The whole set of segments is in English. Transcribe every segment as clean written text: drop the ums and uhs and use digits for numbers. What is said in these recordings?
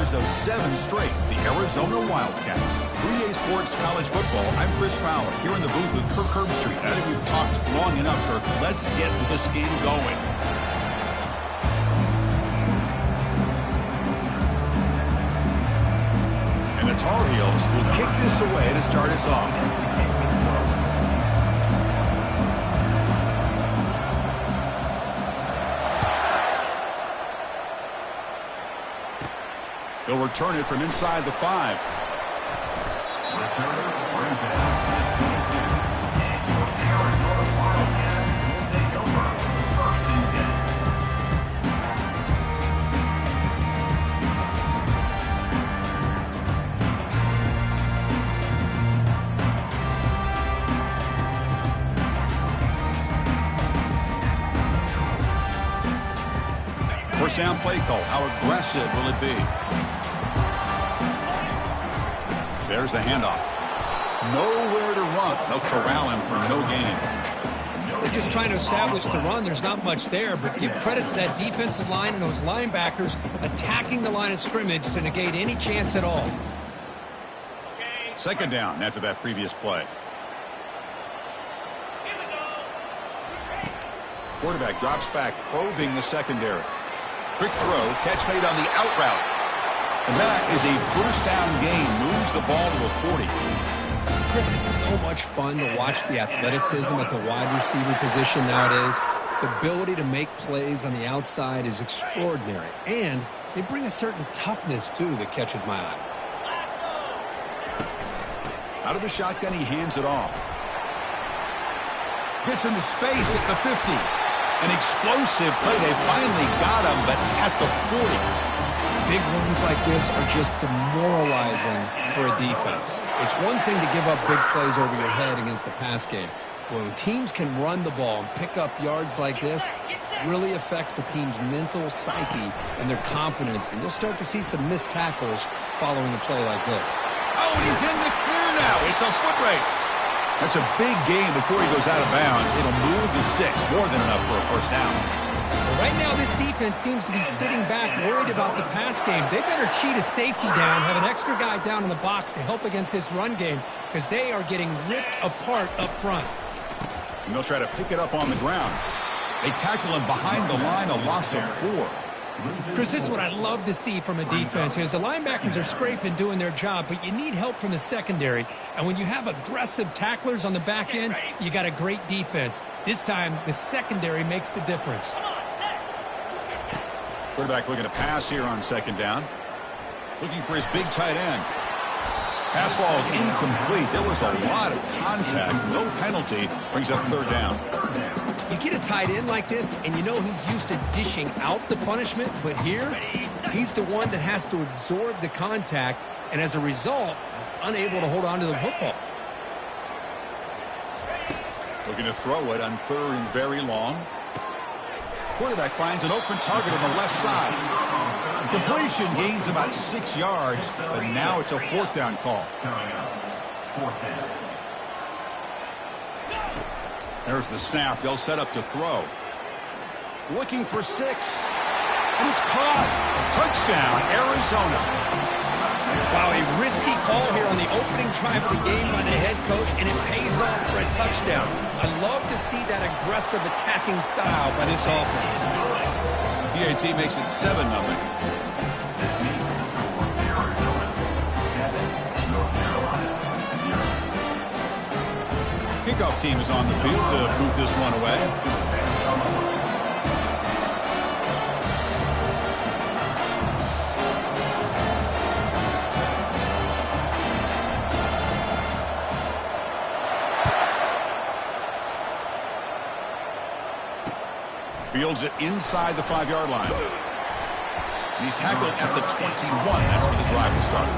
winners of 7 straight, the Arizona Wildcats. 3A Sports College Football, I'm Chris Fowler, here in the booth with Kirk Herbstreit. I think we've talked long enough, Kirk. Let's get this game going. And the Tar Heels will kick this away to start us off. He'll return it from inside the 5. First down play call. How aggressive will it be? There's the handoff. Nowhere to run. They'll corral him for no gain. They're just trying to establish the run. There's not much there, but give credit to that defensive line and those linebackers attacking the line of scrimmage to negate any chance at all. Second down after that previous play. Quarterback drops back, probing the secondary. Quick throw, catch made on the out route. And that is a first down gain. Moves the ball to the 40. Chris, it's so much fun to watch the athleticism at the wide receiver position nowadays. The ability to make plays on the outside is extraordinary. And they bring a certain toughness, too, that catches my eye. Out of the shotgun, he hands it off. Gets into space at the 50. An explosive play. They finally got him, but at the 40. Big runs like this are just demoralizing for a defense. It's one thing to give up big plays over your head against the pass game. When teams can run the ball and pick up yards like this, it really affects the team's mental psyche and their confidence. And you'll start to see some missed tackles following a play like this. Oh, he's in the clear now. It's a foot race. That's a big gain before he goes out of bounds. It'll move the sticks more than enough for a first down. Right now, this defense seems to be sitting back worried about the pass game. They better cheat a safety down, have an extra guy down in the box to help against this run game because they are getting ripped apart up front. And they'll try to pick it up on the ground. They tackle him behind the line, a loss of 4. Chris, this is what I love to see from a defense is the linebackers are scraping, doing their job, but you need help from the secondary. And when you have aggressive tacklers on the back end, you got a great defense. This time, the secondary makes the difference. Quarterback looking to pass here on second down. Looking for his big tight end. Pass ball is incomplete. There was a lot of contact. No penalty. Brings up third down. You get a tight end like this, and you know he's used to dishing out the punishment, but here, he's the one that has to absorb the contact, and as a result, is unable to hold on to the football. Looking to throw it on third and very long. Quarterback finds an open target on the left side. Completion gains about 6 yards, but now it's a fourth down call. There's the snap. They'll set up to throw. Looking for 6. And it's caught. Touchdown, Arizona. Wow, a risky call here on the opening drive of the game by the head coach, and it pays off for a touchdown. I love to see that aggressive attacking style by this offense. PAT makes it 7-0. Kickoff team is on the field to move this one away. Fields it inside the 5-yard line. And he's tackled at the 21. That's where the drive will start.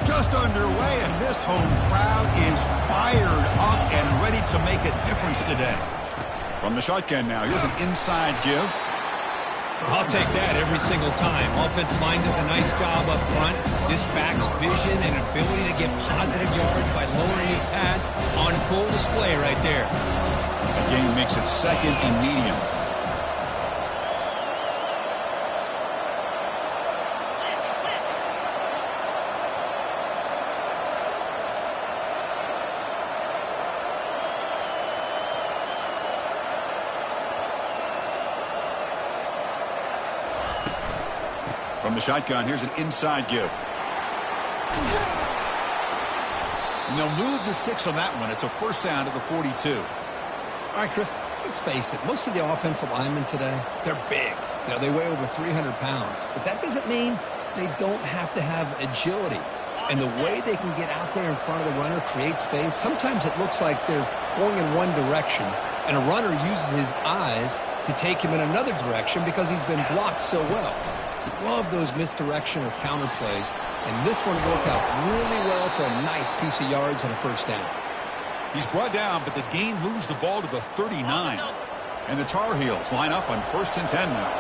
Just underway, and this home crowd is fired up and ready to make a difference today. From the shotgun now, here's an inside give. I'll take that every single time. Offensive line does a nice job up front. This back's vision and ability to get positive yards by lowering his pads on full display right there. The game makes it 2nd and medium. From the shotgun, here's an inside give. And they'll move the 6 on that one. It's a first down to the 42. All right, Chris, let's face it. Most of the offensive linemen today, they're big. You know, they weigh over 300 pounds. But that doesn't mean they don't have to have agility. And the way they can get out there in front of the runner, create space, sometimes it looks like they're going in one direction, and a runner uses his eyes to take him in another direction because he's been blocked so well. Love those misdirection or counter plays, and this one worked out really well for a nice piece of yards and a first down. He's brought down, but the gain moves the ball to the 39. And the Tar Heels line up on 1st and 10 now.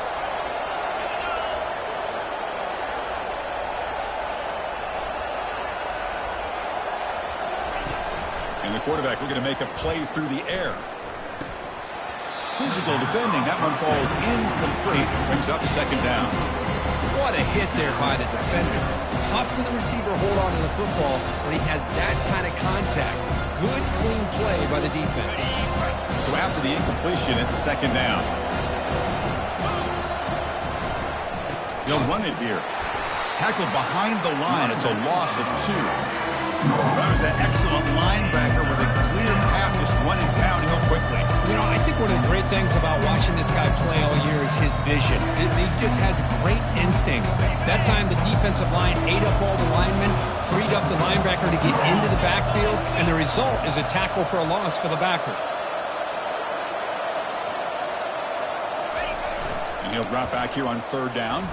And the quarterback looking to make a play through the air. Physical defending. That one falls incomplete. Brings up 2nd down. What a hit there by the defender. Tough for the receiver to hold on to the football when he has that kind of contact. Good, clean play by the defense. So after the incompletion, it's 2nd down. They'll run it here. Tackled behind the line. It's a loss of 2. That was that excellent linebacker with a clear path just running downhill quickly. You know, I think one of the great things about watching this guy play all year is his vision. He just has great instincts. That time the defensive line ate up all the linemen, freed up the linebacker to get into the backfield, and the result is a tackle for a loss for the backer. And he'll drop back here on 3rd down.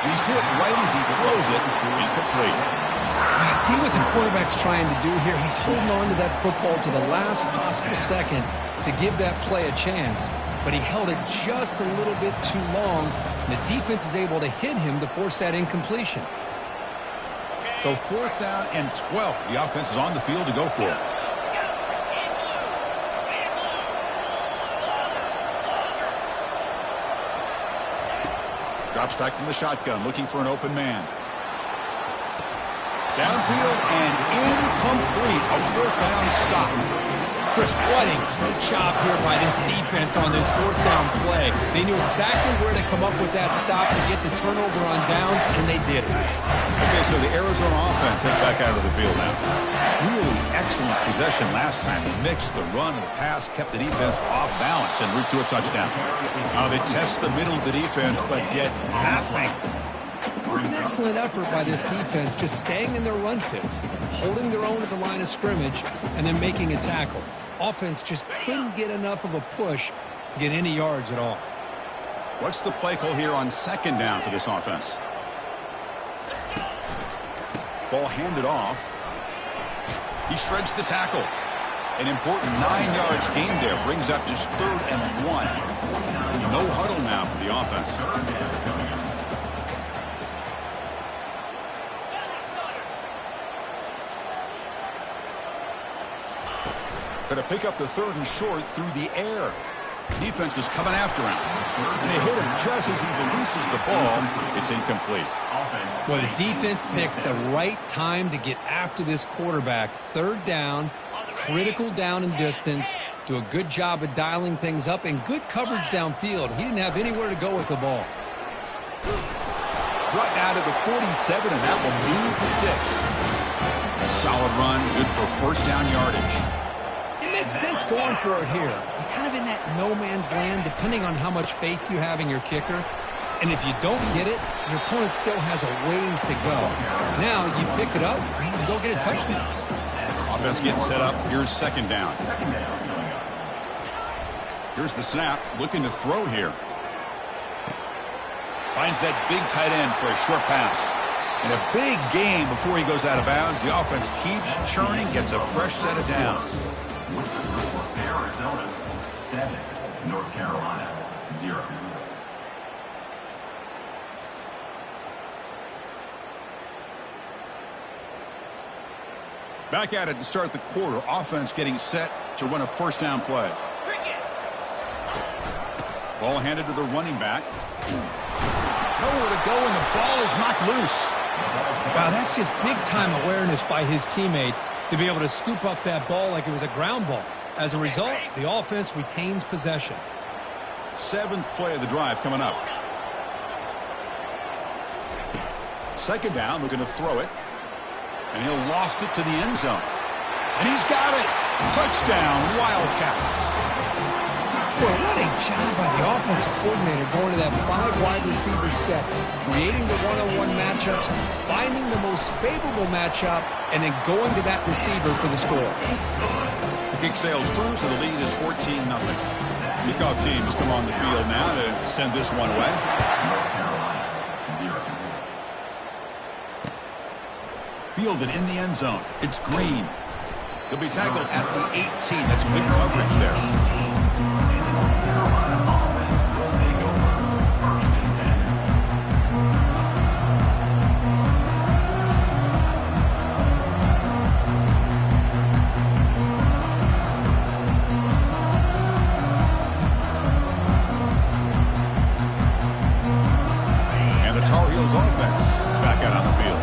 He's hit right as he throws it. Incomplete. See what the quarterback's trying to do here. He's holding on to that football to the last possible second to give that play a chance. But he held it just a little bit too long. And the defense is able to hit him to force that incompletion. So 4th down and 12. The offense is on the field to go for it. Drops back from the shotgun, looking for an open man. Downfield and incomplete. A 4th down stop. Chris, what a great job here by this defense on this 4th down play. They knew exactly where to come up with that stop to get the turnover on downs, and they did it. Okay, so the Arizona offense heads back out of the field now. Really excellent possession last time. They mixed the run and the pass, kept the defense off balance en route to a touchdown. Now they test the middle of the defense, but get nothing. It was an excellent effort by this defense, just staying in their run fits, holding their own at the line of scrimmage, and then making a tackle. Offense just couldn't get enough of a push to get any yards at all. What's the play call here on 2nd down for this offense? Ball handed off. He shreds the tackle. An important 9 yards gain there. Brings up just 3rd and 1. No huddle now for the offense. Going to pick up the 3rd and short through the air. Defense is coming after him. And they hit him just as he releases the ball. It's incomplete. Well, the defense picks the right time to get after this quarterback. 3rd down, critical down and distance. Do a good job of dialing things up and good coverage downfield. He didn't have anywhere to go with the ball. Brought down to the 47, and that will move the sticks. A solid run, good for first down yardage. It makes sense going for it here. You're kind of in that no man's land, depending on how much faith you have in your kicker. And if you don't get it, your opponent still has a ways to go. Now you pick it up and go get a touchdown. Offense getting set up. Here's 2nd down. Here's the snap. Looking to throw here. Finds that big tight end for a short pass. And a big gain before he goes out of bounds. The offense keeps churning, gets a fresh set of downs. Arizona 7, North Carolina 0. Back at it to start the quarter. Offense getting set to run a first down play. Ball handed to the running back. Nowhere to go, and the ball is knocked loose. Wow, that's just big-time awareness by his teammate to be able to scoop up that ball like it was a ground ball. As a result, the offense retains possession. 7th play of the drive coming up. Second down, looking to throw it. And he'll loft it to the end zone. And he's got it. Touchdown, Wildcats. Boy, what a job by the offensive coordinator going to that 5 wide receiver set, creating the one-on-one matchups, finding the most favorable matchup, and then going to that receiver for the score. The kick sails through, so the lead is 14-0. Kickoff team has come on the field now to send this one away. Fielded in the end zone. It's Green. He'll be tackled at the 18. That's good coverage there. And the Tar Heels offense is back out on the field.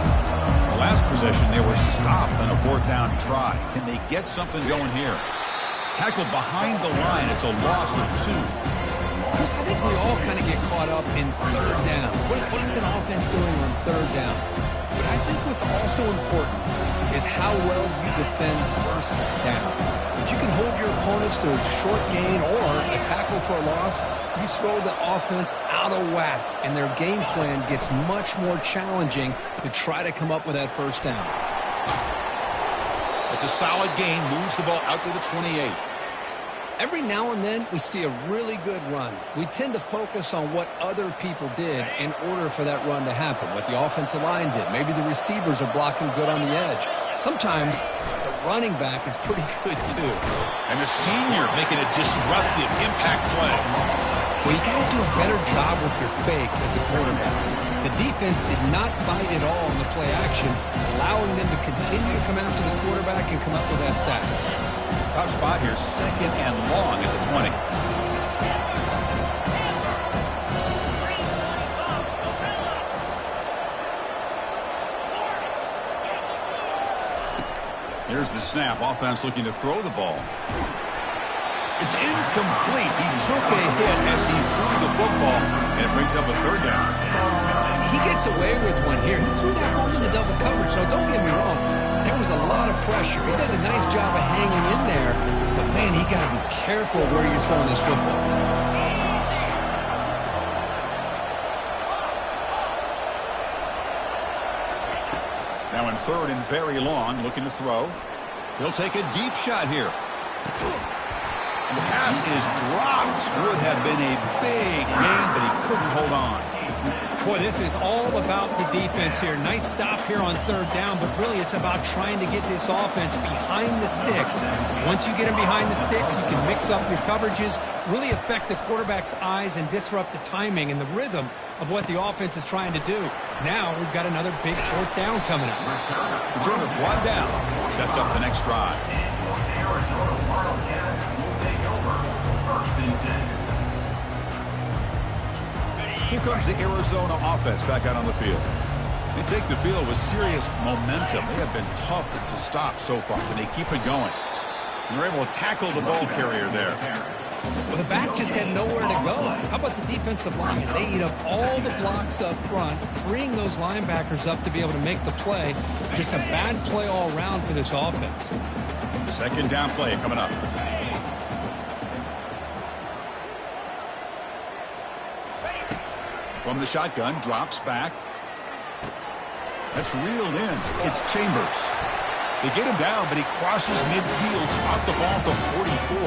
Last possession, they were stopped on a 4th down try. Can they get something going here? Tackled behind the line. It's a loss of 2. Chris, I think we all kind of get caught up in 3rd down. What is an offense doing on 3rd down? But I think what's also important is how well you defend 1st down. If you can hold your opponents to a short gain or a tackle for a loss, you throw the offense out of whack, and their game plan gets much more challenging to try to come up with that 1st down. It's a solid gain. Moves the ball out to the 28. Every now and then, we see a really good run. We tend to focus on what other people did in order for that run to happen, what the offensive line did. Maybe the receivers are blocking good on the edge. Sometimes the running back is pretty good, too. And the senior making a disruptive impact play. Well, you got to do a better job with your fake as a quarterback. The defense did not bite at all in the play action, allowing them to continue to come after the quarterback and come up with that sack. Tough spot here, 2nd and long at the 20. Here's the snap. Offense looking to throw the ball. It's incomplete. He took a hit as he threw the football, and it brings up a 3rd down. He gets away with one here. He threw that ball into double coverage. Now, don't get me wrong. There was a lot of pressure. He does a nice job of hanging in there. But, man, he got to be careful where you're throwing this football. Now in 3rd and very long, looking to throw. He'll take a deep shot here. And the pass is dropped. Would have been a big gain, but he couldn't hold on. Boy, this is all about the defense here. Nice stop here on 3rd down, but really it's about trying to get this offense behind the sticks. Once you get them behind the sticks, you can mix up your coverages, really affect the quarterback's eyes and disrupt the timing and the rhythm of what the offense is trying to do. Now we've got another big 4th down coming up. Return of 1 down. Sets up the next drive. Here comes the Arizona offense back out on the field. They take the field with serious momentum. They have been tough to stop so far, and they keep it going. And they're able to tackle the ball carrier there. Well, the back just had nowhere to go. How about the defensive line? They eat up all the blocks up front, freeing those linebackers up to be able to make the play. Just a bad play all around for this offense. 2nd down play coming up. From the shotgun, drops back. That's reeled in. It's Chambers. They get him down, but he crosses midfield, spot the ball to 44.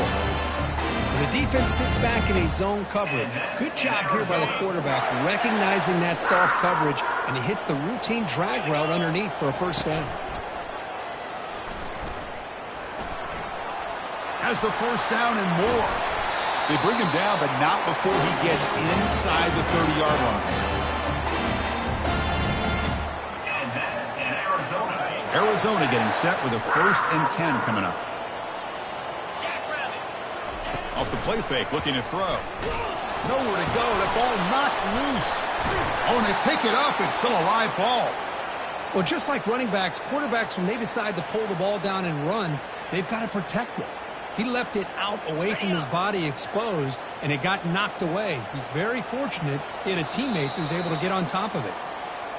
The defense sits back in a zone coverage. Good job here by the quarterback, recognizing that soft coverage, and he hits the routine drag route underneath for a 1st down. Has the 1st down and more. They bring him down, but not before he gets inside the 30-yard line. Arizona getting set with a 1st and 10 coming up. Off the play fake, looking to throw. Nowhere to go. The ball knocked loose. Oh, and they pick it up. It's still a live ball. Well, just like running backs, quarterbacks, when they decide to pull the ball down and run, they've got to protect it. He left it out away from his body exposed, and it got knocked away. He's very fortunate he had a teammate who was able to get on top of it.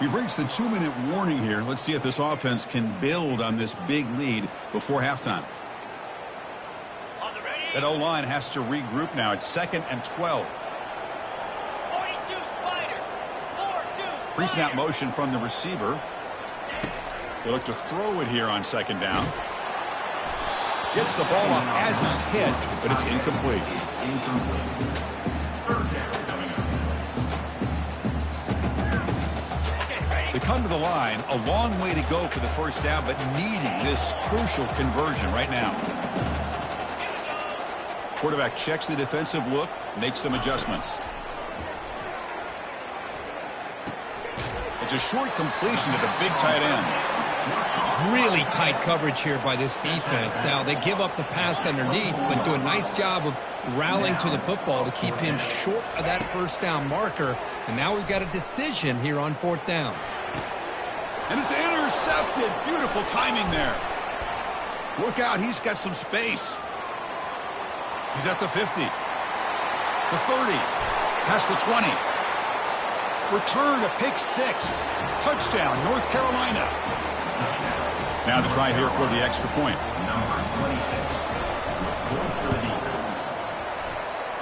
We've reached the 2-minute warning here. Let's see if this offense can build on this big lead before halftime. That O-line has to regroup now. It's 2nd and 12. 42 Spider. 4-2 Pre-snap motion from the receiver. They look to throw it here on 2nd down. Gets the ball off as it's hit, but it's incomplete. They come to the line, a long way to go for the 1st down, but needing this crucial conversion right now. Quarterback checks the defensive look, makes some adjustments. It's a short completion to the big tight end. Really tight coverage here by this defense. Now, they give up the pass underneath, but do a nice job of rallying to the football to keep him short of that 1st down marker. And now we've got a decision here on 4th down. And it's intercepted. Beautiful timing there. Look out, he's got some space. He's at the 50. The 30. Past the 20. Return to pick 6. Touchdown, North Carolina. Now the try here for the extra point.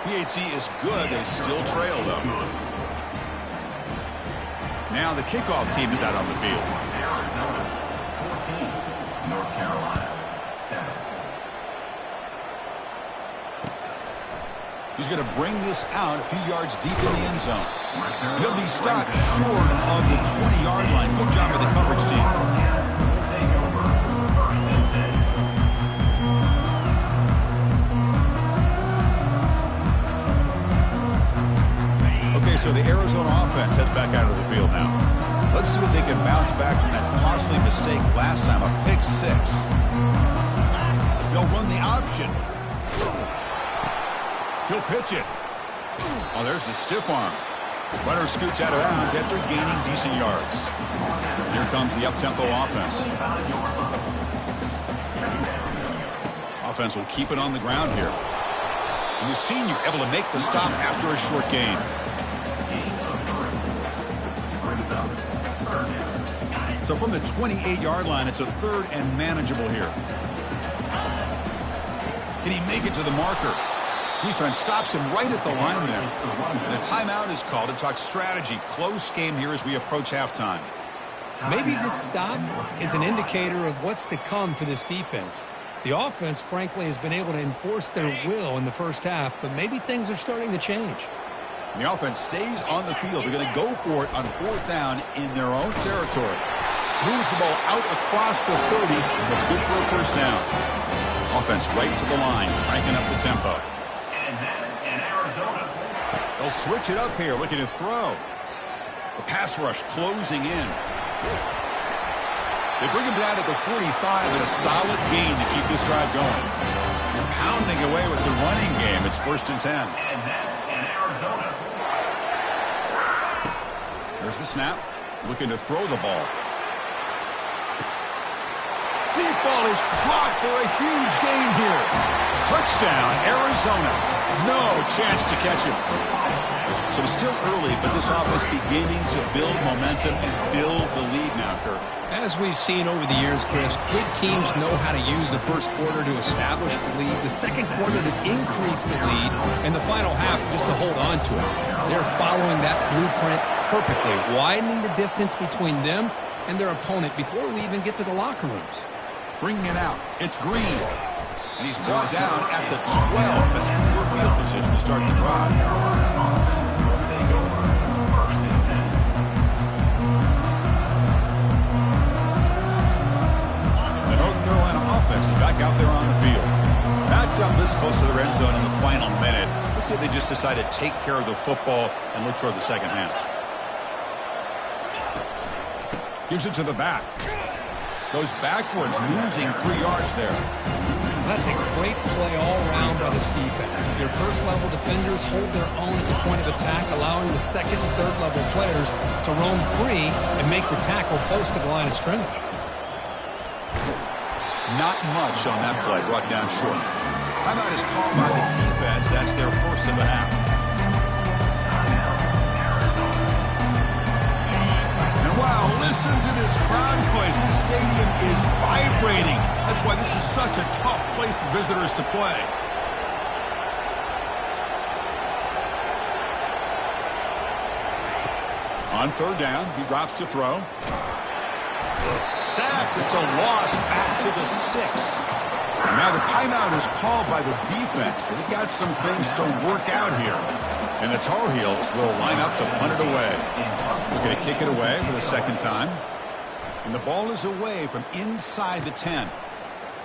PAT is good. They still trail, though. Now the kickoff team is out on the field. Arizona 14, North Carolina 7. He's going to bring this out a few yards deep in the end zone. He'll be stopped short of the 20-yard line. Good job by the coverage team. Okay, so the Arizona offense heads back out of the field now. Let's see if they can bounce back from that costly mistake last time, a pick 6. They'll run the option. He'll pitch it. Oh, there's the stiff arm. Runner scoots out of bounds after gaining decent yards. Here comes the up-tempo offense. Offense will keep it on the ground here. And the senior able to make the stop after a short gain. So from the 28-yard line, it's a 3rd and manageable here. Can he make it to the marker? Defense stops him right at the line there. And a timeout is called to talk strategy. Close game here as we approach halftime. Maybe this stop is an indicator of what's to come for this defense. The offense, frankly, has been able to enforce their will in the 1st half, but maybe things are starting to change. The offense stays on the field. They're going to go for it on 4th down in their own territory. Moves the ball out across the 30. That's good for a 1st down. Offense right to the line, cranking up the tempo. And that's in Arizona. They'll switch it up here, looking to throw. The pass rush closing in. They bring him down at the 45 and a solid gain to keep this drive going. They're pounding away with the running game. It's 1st and 10. And that's in Arizona. There's the snap. Looking to throw the ball. Deep ball is caught for a huge gain here. Touchdown, Arizona. No chance to catch him. So still early, but this offense beginning to build momentum and build the lead now, Kirk. As we've seen over the years, Chris, good teams know how to use the 1st quarter to establish the lead, the 2nd quarter to increase the lead, and the final half just to hold on to it. They're following that blueprint perfectly, widening the distance between them and their opponent before we even get to the locker rooms. Bringing it out. It's Green. And he's brought down at the 12. That's poor field position to start the drive. The North Carolina offense is back out there on the field. Backed up this close to the red zone in the final minute. Let's say they just decide to take care of the football and look toward the second half. Gives it to the back. Goes backwards, losing 3 yards there. That's a great play all around by this defense. Your first-level defenders hold their own at the point of attack, allowing the second and third-level players to roam free and make the tackle close to the line of scrimmage. Not much on that play, brought down short. Timeout is called by the defense. That's their first of the half. And wow, listen to this crowd noise. This stadium is vibrating. That's why this is such a tough place for visitors to play. On third down, he drops to throw. Sacked. It's a loss back to the 6. Now the timeout is called by the defense. They've got some things to work out here. And the Tar Heels will line up to punt it away. They're going to kick it away for the second time. And the ball is away from inside the 10.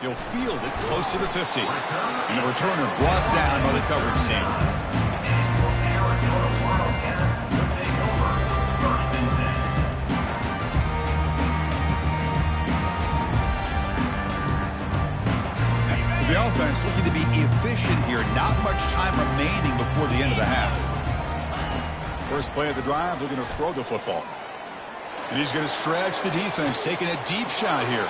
He'll field it close to the 50. And the returner brought down by the coverage team. The offense looking to be efficient here. Not much time remaining before the end of the half. First play of the drive, they're going to throw the football. And he's going to stretch the defense, taking a deep shot here.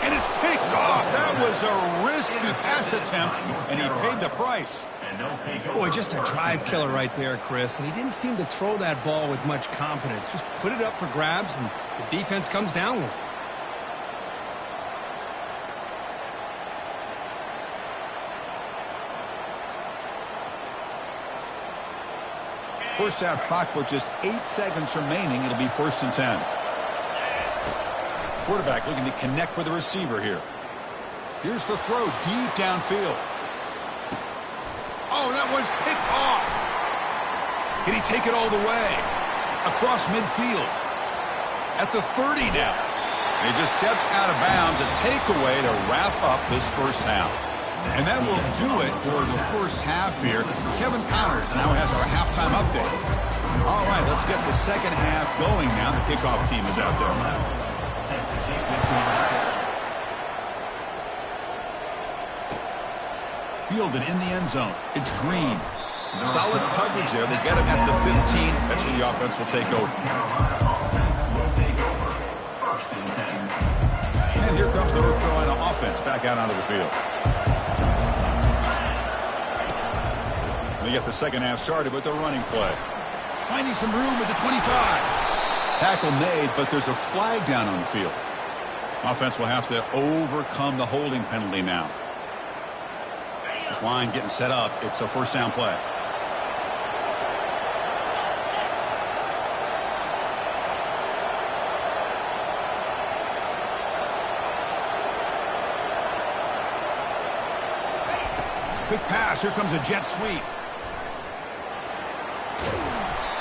And it's picked off. That was a risky pass attempt, and he paid the price. Boy, just a drive killer right there, Chris. And he didn't seem to throw that ball with much confidence. Just put it up for grabs, and the defense comes down with it. First half clock with just 8 seconds remaining. It'll be 1st and 10. Quarterback looking to connect with the receiver here. Here's the throw deep downfield. Oh, that one's picked off. Can he take it all the way? Across midfield. At the 30 now. And he just steps out of bounds. A takeaway to wrap up this first half. And that will do it for the first half here. Kevin Connors now has our halftime update. All right, let's get the second half going now. The kickoff team is out there. Fielded in the end zone. It's Green. Solid coverage there. They get him at the 15. That's where the offense will take over. And here comes the North Carolina offense back out onto the field. They get the second half started with the running play. Finding some room at the 25. Tackle made, but there's a flag down on the field. Offense will have to overcome the holding penalty now. This line getting set up. It's a first down play. Quick pass. Here comes a jet sweep.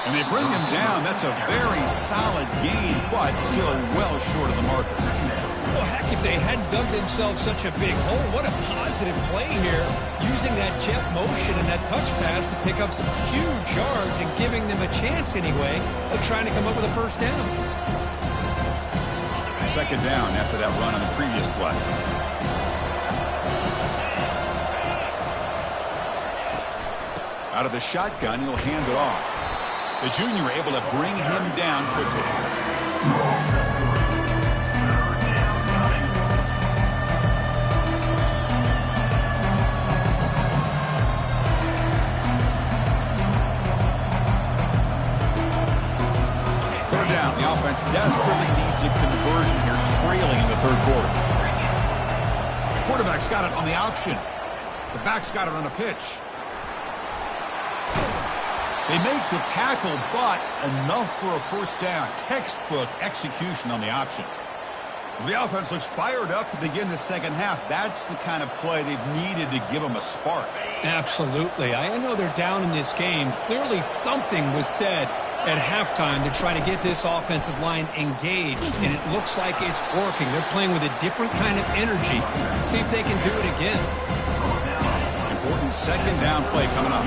And they bring him down. That's a very solid gain, but still well short of the marker. Well, heck, if they hadn't dug themselves such a big hole, what a positive play here. Using that jet motion and that touch pass to pick up some huge yards and giving them a chance anyway of trying to come up with a first down. Second down after that run on the previous play. Out of the shotgun, he'll hand it off. The junior able to bring him down quickly. Third down. The offense desperately needs a conversion here, trailing in the third quarter. The quarterback's got it on the option. The back's got it on a pitch. They make the tackle, but enough for a first down. Textbook execution on the option. The offense looks fired up to begin the second half. That's the kind of play they've needed to give them a spark. Absolutely. I know they're down in this game. Clearly something was said at halftime to try to get this offensive line engaged, and it looks like it's working. They're playing with a different kind of energy. Let's see if they can do it again. important second down play coming up.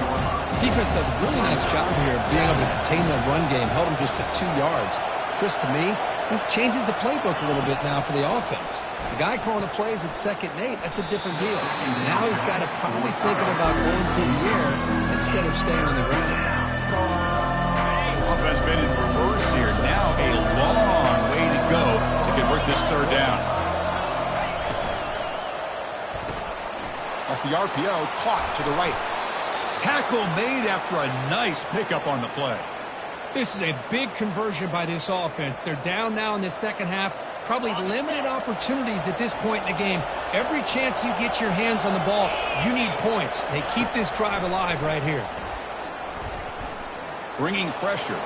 Defense does a really nice job here of being able to contain that run game. Held them just to 2 yards. Chris, to me, this changes the playbook a little bit now for the offense. The guy calling the plays at 2nd and 8, that's a different deal. Now he's got to probably thinking about going through the air instead of staying on the ground. Offense been in reverse here. Now a long way to go to convert this 3rd down. Off the RPO, caught to the right. Tackle made after a nice pickup on the play. This is a big conversion by this offense. They're down now in the second half. Probably limited opportunities at this point in the game. Every chance you get your hands on the ball, you need points. They keep this drive alive right here. Bringing pressure.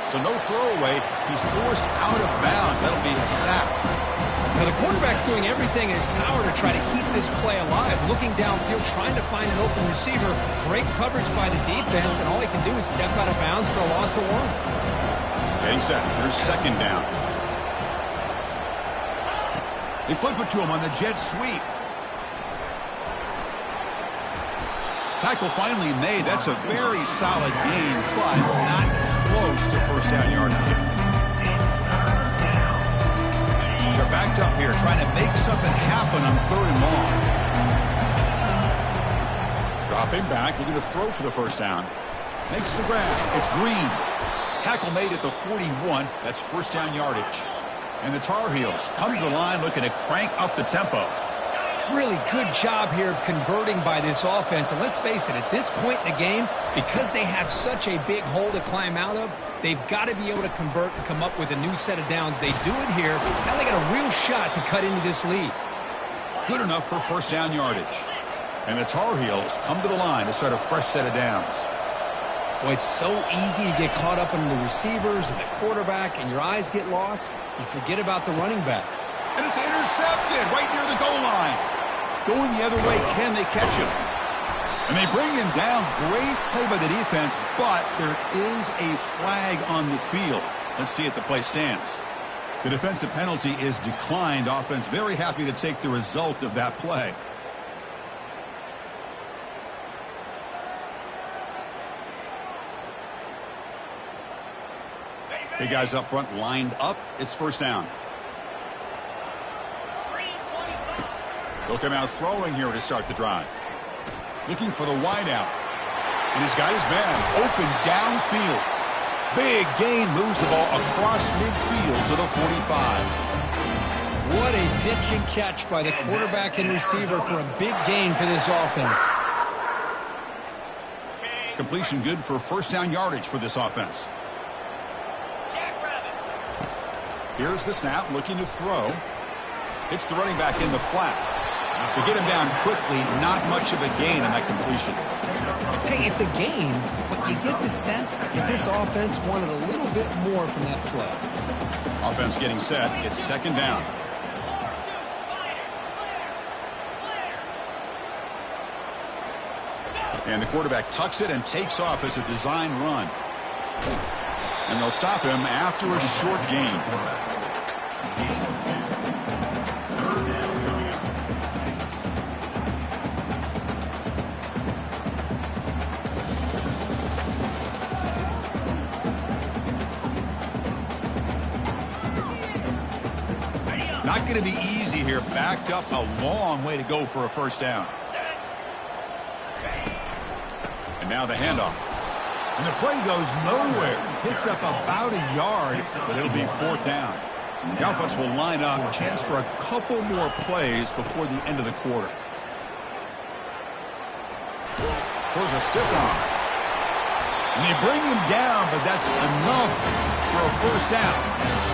So no throwaway. He's forced out of bounds. That'll be a sack. Now the quarterback's doing everything in his power to try to keep this play alive. Looking downfield, trying to find an open receiver. Great coverage by the defense, and all he can do is step out of bounds for a loss of 1. Getting set. Here's 2nd down. They flip it to him on the jet sweep. Tackle finally made. That's a very solid gain, but not close to 1st down yardage. They're backed up here, trying to make something happen on 3rd and long. Dropping back, looking to throw for the 1st down. Makes the grab. It's Green. Tackle made at the 41. That's 1st down yardage. And the Tar Heels come to the line looking to crank up the tempo. Really good job here of converting by this offense. And let's face it, at this point in the game, because they have such a big hole to climb out of, they've got to be able to convert and come up with a new set of downs. They do it here. Now they got a real shot to cut into this lead. Good enough for 1st down yardage. And the Tar Heels come to the line to start a fresh set of downs. Boy, it's so easy to get caught up in the receivers and the quarterback, and your eyes get lost. You forget about the running back. And it's intercepted right near the goal line. Going the other way, can they catch him? And they bring him down. Great play by the defense, but there is a flag on the field. Let's see if the play stands. The defensive penalty is declined. Offense very happy to take the result of that play. Hey, guys up front lined up. It's 1st down. They'll come out throwing here to start the drive. Looking for the wideout. And he's got his man open downfield. Big gain, moves the ball across midfield to the 45. What a pitch and catch by the quarterback and receiver for a big gain for this offense. Completion good for 1st down yardage for this offense. Here's the snap, looking to throw. It's the running back in the flat. To get him down quickly, not much of a gain on that completion. Hey, it's a gain, but you get the sense that this offense wanted a little bit more from that play. Offense getting set. It's 2nd down. And the quarterback tucks it and takes off as a design run. And they'll stop him after a short gain. Not going to be easy here. Backed up a long way to go for a 1st down. And now the handoff. And the play goes nowhere. Picked up about a yard, but it'll be 4th down. The offense will line up. Chance for a couple more plays before the end of the quarter. Throws a stiff arm. And they bring him down, but that's enough for a 1st down.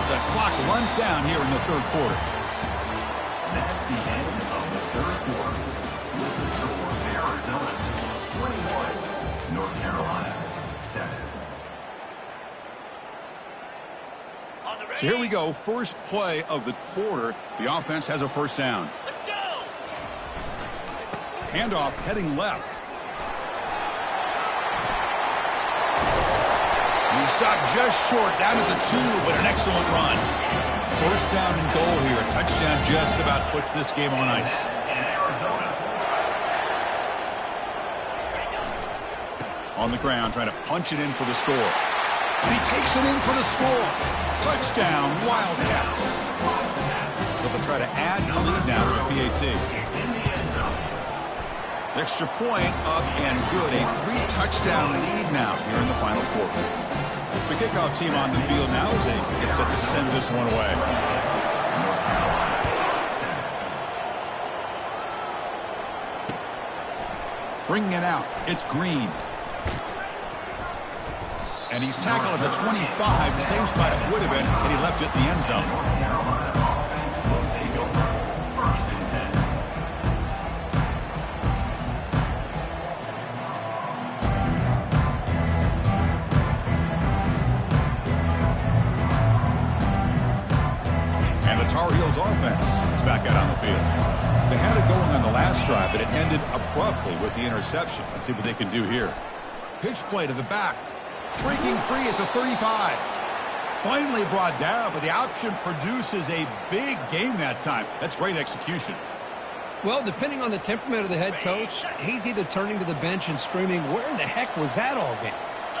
The clock runs down here in the 3rd quarter. That's the end of the 3rd quarter. With the score, Arizona 21, North Carolina 7. So here we go. First play of the quarter. The offense has a 1st down. Let's go. Handoff heading left. He stopped just short, down at the 2, but an excellent run. 1st down and goal here. A touchdown just about puts this game on ice. And Arizona. On the ground, trying to punch it in for the score. And he takes it in for the score. Touchdown, Wildcats. They'll try to add the lead now to a PAT. Extra point up and good. A 3-touchdown lead now here in the final quarter. The kickoff team on the field now as they get set to send this one away. Bringing it out, it's Green. And he's tackled at the 25, same spot it would have been, and he left it in the end zone. And the Tar Heels offense is back out on the field. They had it going on the last drive, but it ended abruptly with the interception. Let's see what they can do here. Pitch play to the back. Breaking free at the 35. Finally brought down, but the option produces a big gain that time. That's great execution. Well, depending on the temperament of the head coach, he's either turning to the bench and screaming, where in the heck was that all game?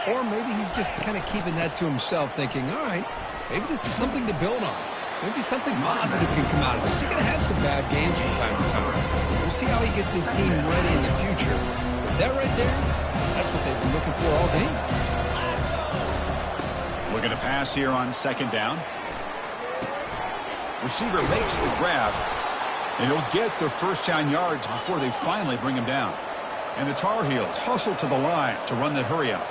Or maybe he's just kind of keeping that to himself, thinking, all right, maybe this is something to build on. Maybe something positive can come out of this. You're going to have some bad games from time to time. We'll see how he gets his team ready in the future. But that right there, that's what they've been looking for all game. Looking to pass here on second down. Receiver makes the grab, and he'll get the first down yards before they finally bring him down. And the Tar Heels hustle to the line to run the hurry out.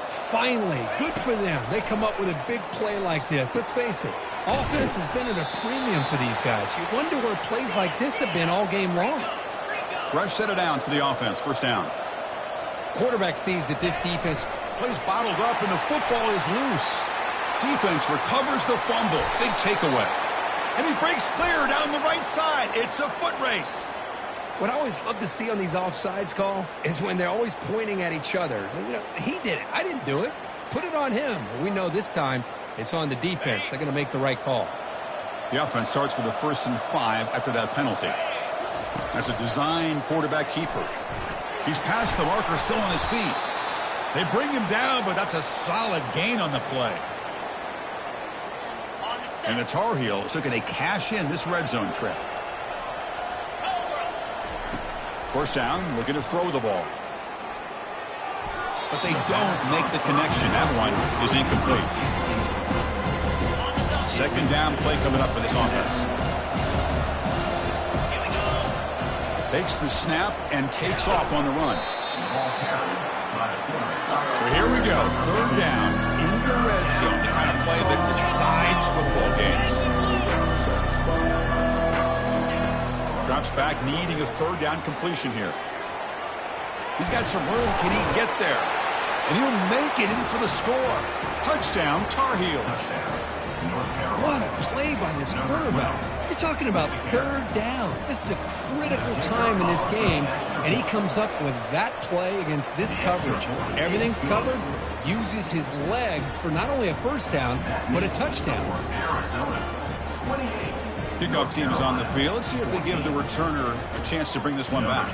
Finally, good for them. They come up with a big play like this. Let's face it, offense has been at a premium for these guys. You wonder where plays like this have been all game long. Fresh set of downs for the offense. First down. Quarterback sees that this defense plays bottled up and the football is loose. Defense recovers the fumble. Big takeaway. And he breaks clear down the right side. It's a foot race. What I always love to see on these offsides call is when they're always pointing at each other. You know, he did it. I didn't do it. Put it on him. We know this time it's on the defense. They're going to make the right call. The offense starts with a 1st and 5 after that penalty. That's a design quarterback keeper. He's past the marker, still on his feet. They bring him down, but that's a solid gain on the play. And the Tar Heels are going to cash in this red zone trip. First down, looking to throw the ball. But they don't make the connection. That one is incomplete. Second down play coming up for this offense. Takes the snap and takes off on the run. So here we go. Third down in the red zone. The kind of play that decides football games. Drops back, needing a third down completion here. He's got some room. Can he get there? And he'll make it in for the score. Touchdown, Tar Heels. What a play by this quarterback. You're talking about third down. This is a critical time in this game, and he comes up with that play against this coverage. Everything's covered, uses his legs for not only a first down, but a touchdown. Kickoff team is on the field. Let's see if they give the returner a chance to bring this one back.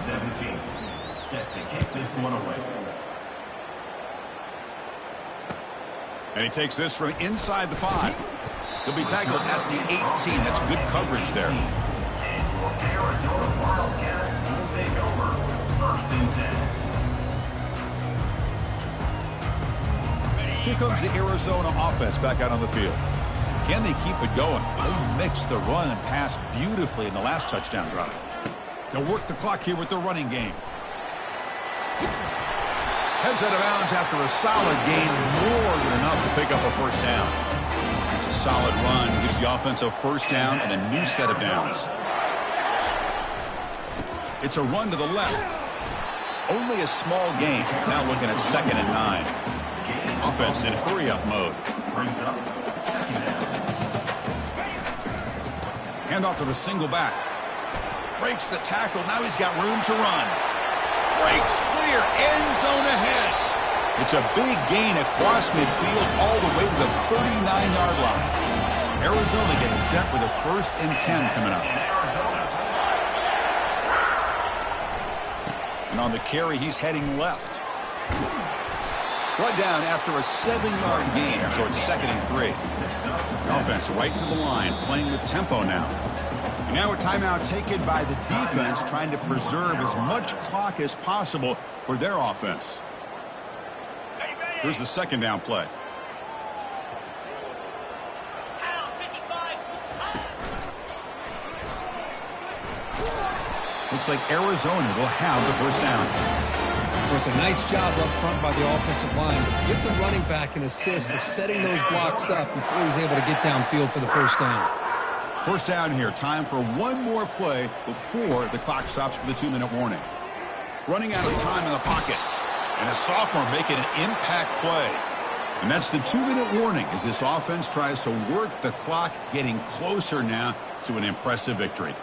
Set to kick this one away. And he takes this from inside the 5. He'll be tackled at the 18. That's good coverage there. Arizona Wildcats will take over. 1st and 10. Here comes the Arizona offense back out on the field. Can they keep it going? They mixed the run and pass beautifully in the last touchdown drive. They'll work the clock here with their running game. Heads out of bounds after a solid gain, more than enough to pick up a first down. It's a solid run, gives the offense a first down and a new set of downs. It's a run to the left. Only a small gain. Now looking at 2nd and 9. Offense in hurry-up mode. Hand off to the single back. Breaks the tackle. Now he's got room to run. Breaks clear. End zone ahead. It's a big gain across midfield all the way to the 39-yard line. Arizona getting set with a 1st and 10 coming up. And on the carry, he's heading left. Brought down after a 7-yard gain, so it's 2nd and 3. The offense right to the line, playing with tempo now. And now a timeout taken by the defense, trying to preserve as much clock as possible for their offense. Here's the 2nd down play. Looks like Arizona will have the 1st down. It was a nice job up front by the offensive line, but give the running back an assist for setting those blocks up before he was able to get downfield for the 1st down. 1st down here. Time for one more play before the clock stops for the 2-minute warning. Running out of time in the pocket. And a sophomore making an impact play. And that's the 2-minute warning as this offense tries to work the clock, getting closer now to an impressive victory.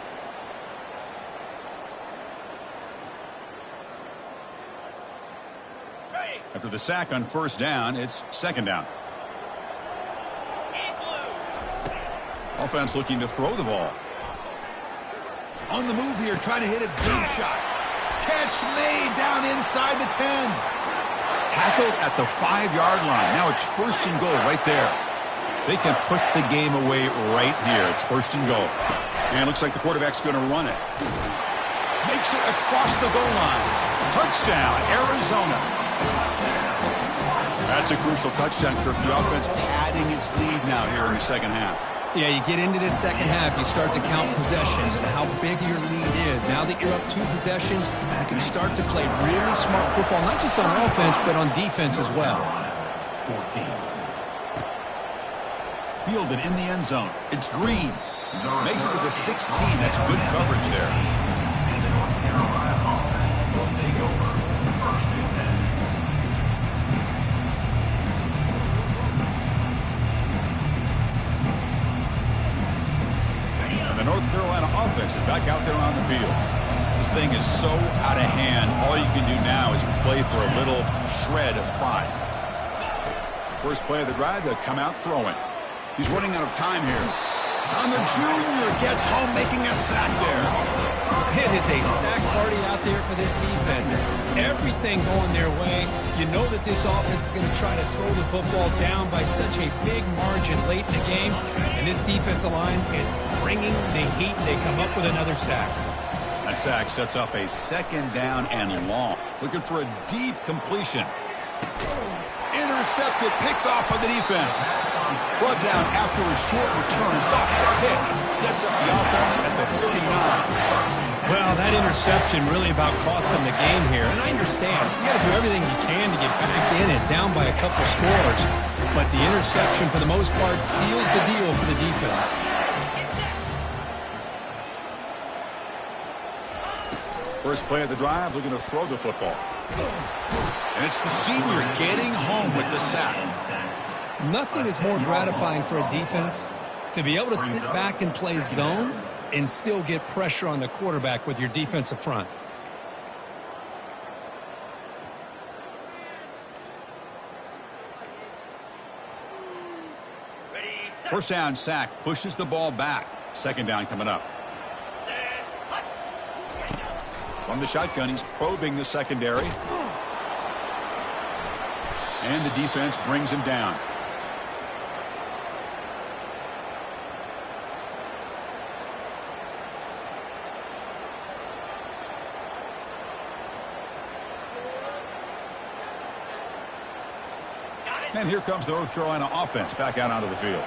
After the sack on 1st down, it's 2nd down. Offense looking to throw the ball. On the move here, trying to hit a deep shot. Catch made down inside the 10. Tackled at the 5-yard line. Now it's 1st and goal right there. They can put the game away right here. It's 1st and goal. And it looks like the quarterback's going to run it. Makes it across the goal line. Touchdown, Arizona. That's a crucial touchdown, Kirk. The offense padding its lead now here in the 2nd half. Yeah, you get into this 2nd half, you start to count possessions and how big your lead is. Now that you're up 2 possessions, you can start to play really smart football, not just on offense, but on defense as well. 14. Fielded in the end zone. It's Green. Makes it to the 16. That's good coverage there. And the North Carolina offense will take over 1st and 10. And the North Carolina offense is back out there on the field. This thing is so out of hand. All you can do now is play for a little shred of pride. First play of the drive, they'll come out throwing. He's running out of time here. And the junior gets home, making a sack there. It is a sack party out there for this defense. Everything going their way. You know that this offense is going to try to throw the football down by such a big margin late in the game. And this defensive line is bringing the heat. They come up with another sack. That sack sets up a 2nd down and long. Looking for a deep completion. Intercepted, picked off by the defense. Brought down after a short return, but the pick sets up the offense at the 39. Well, that interception really about cost them the game here. And I understand. You got to do everything you can to get back in and down by a couple scores. But the interception, for the most part, seals the deal for the defense. First play of the drive, looking to throw the football. And it's the senior getting home with the sack. Nothing is more gratifying for a defense to be able to sit back and play zone and still get pressure on the quarterback with your defensive front. First down sack, pushes the ball back. 2nd down coming up. From the shotgun, he's probing the secondary. And the defense brings him down. And here comes the North Carolina offense back out onto the field.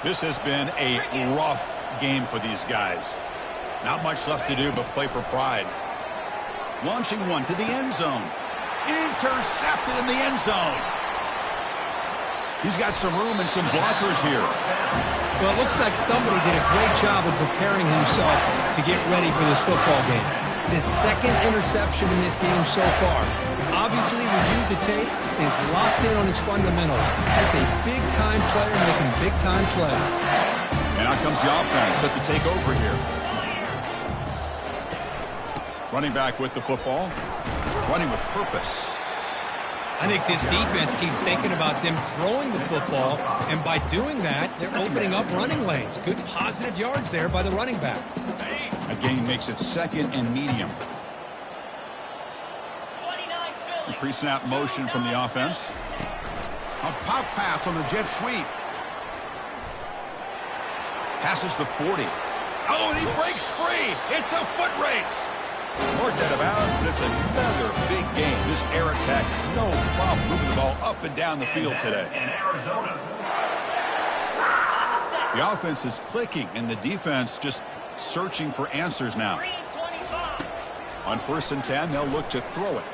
This has been a rough game for these guys. Not much left to do but play for pride. Launching one to the end zone. Intercepted in the end zone. He's got some room and some blockers here. Well, it looks like somebody did a great job of preparing himself to get ready for this football game. It's his 2nd interception in this game so far. Obviously reviewed the tape, is locked in on his fundamentals. That's a big-time player making big-time plays. And out comes the offense set to take over here. Running back with the football. Running with purpose. I think this defense keeps thinking about them throwing the football, and by doing that, they're opening up running lanes. Good positive yards there by the running back. A gain makes it 2nd and medium. 29 Philly. Pre-snap motion from the offense. A pop pass on the jet sweep. Passes the 40. Oh, and he breaks free. It's a foot race. Marked out of bounds, but it's another big game. This air attack, no problem moving the ball up and down the field today. In Arizona. The offense is clicking, and the defense just searching for answers now. 3-25. On 1st and 10, they'll look to throw it.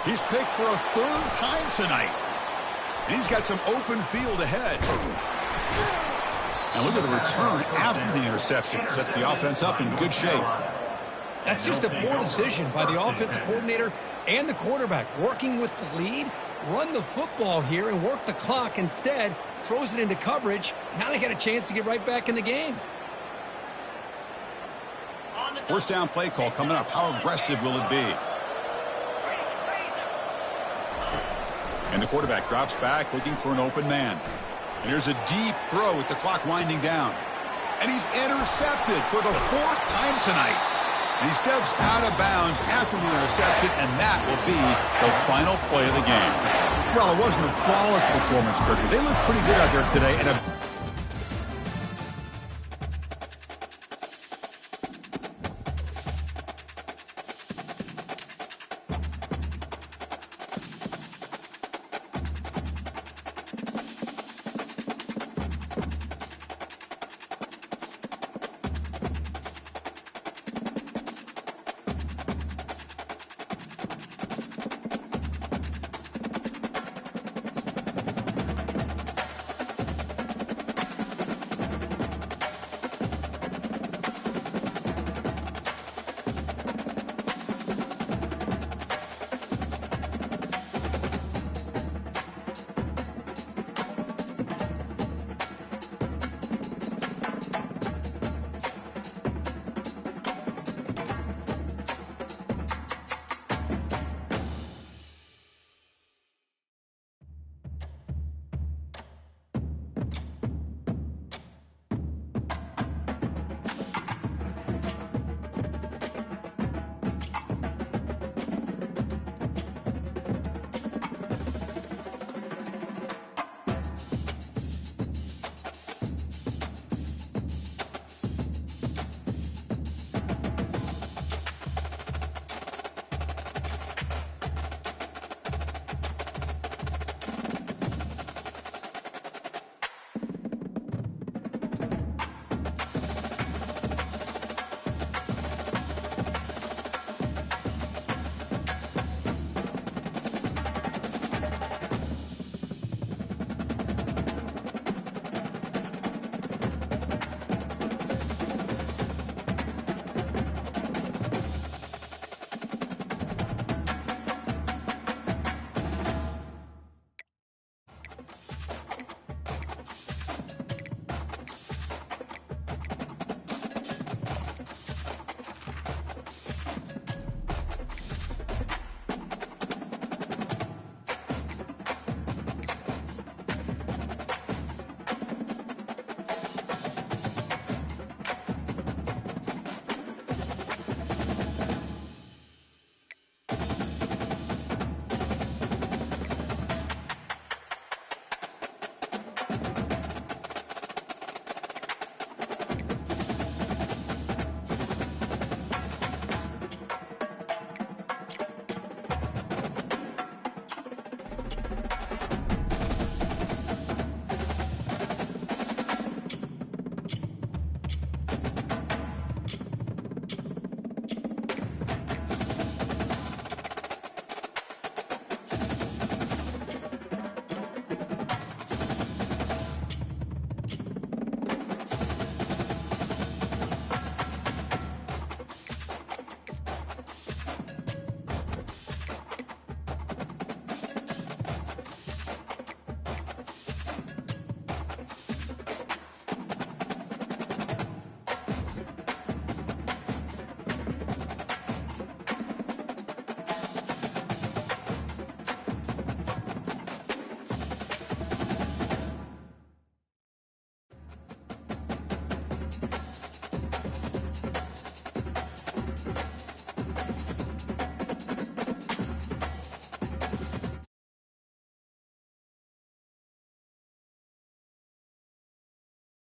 He's picked for a 3rd time tonight. And he's got some open field ahead. And look at the return after the interception. Sets the offense up in good shape. That's just a poor decision by the offensive coordinator and the quarterback. Working with the lead, run the football here and work the clock. Instead, throws it into coverage. Now they got a chance to get right back in the game. On the 1st down play call coming up. How aggressive will it be? And the quarterback drops back looking for an open man. And here's a deep throw with the clock winding down. And he's intercepted for the 4th time tonight. And he steps out of bounds after the interception, and that will be the final play of the game. Well, it wasn't a flawless performance, Kirby. They looked pretty good out there today, and a